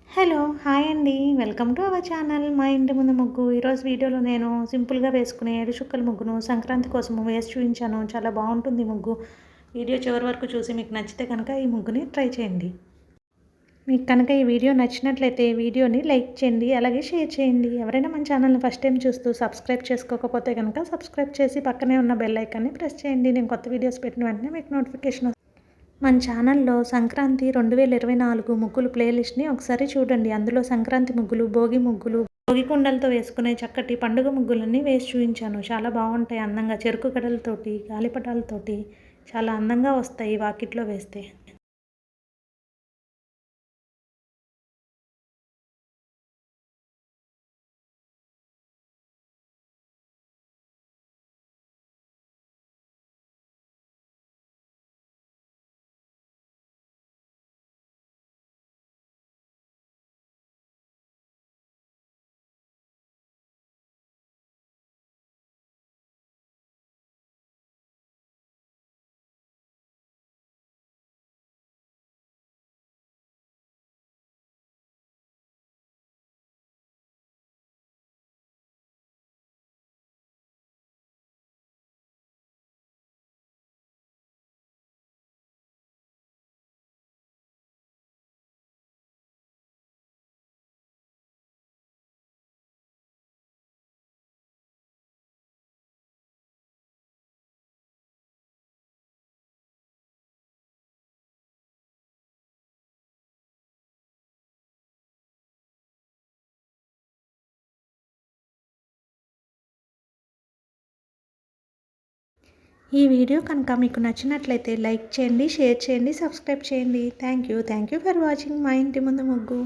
Hello! Hi అండి. Welcome to our channel మా ఇంటి ముందు ముగ్గు. ఈరోజు వీడియోలో నేను సింపుల్‌గా వేసుకునే 7 చుక్కల ముగ్గును సంక్రాంతి కోసము వేసి చూపించాను. చాలా బాగుంటుంది ముగ్గు. వీడియో చివరి వరకు చూసి మీకు నచ్చితే కనుక ఈ ముగ్గుని ట్రై చేయండి. మీకు కనుక ఈ వీడియో నచ్చినట్లయితే వీడియోని లైక్ చేయండి, అలాగే షేర్ చేయండి. ఎవరైనా మన ఛానల్ని ఫస్ట్ టైం చూస్తూ సబ్స్క్రైబ్ చేసుకోకపోతే కనుక సబ్స్క్రైబ్ చేసి పక్కనే ఉన్న బెల్ ఐకాన్ని ప్రెస్ చేయండి. నేను కొత్త వీడియోస్ పెట్టిన వెంటనే మీకు నోటిఫికేషన్ మన ఛానల్లో సంక్రాంతి 2024 ముగ్గులు ప్లేలిస్ట్ని ఒకసారి చూడండి. అందులో సంక్రాంతి ముగ్గులు, భోగి ముగ్గులు, భోగి కుండలతో వేసుకునే చక్కటి పండుగ ముగ్గులన్నీ వేసి చూపించాను. చాలా బాగుంటాయి అందంగా. చెరుకు గడలతోటి, గాలిపటాలతోటి చాలా అందంగా వస్తాయి వాకిట్లో వేస్తే. ఈ వీడియో కనుక మీకు నచ్చినట్లయితే లైక్ చేయండి, షేర్ చేయండి, సబ్స్క్రైబ్ చేయండి. థ్యాంక్ యూ ఫర్ వాచింగ్ మా ఇంటి ముందు ముగ్గు.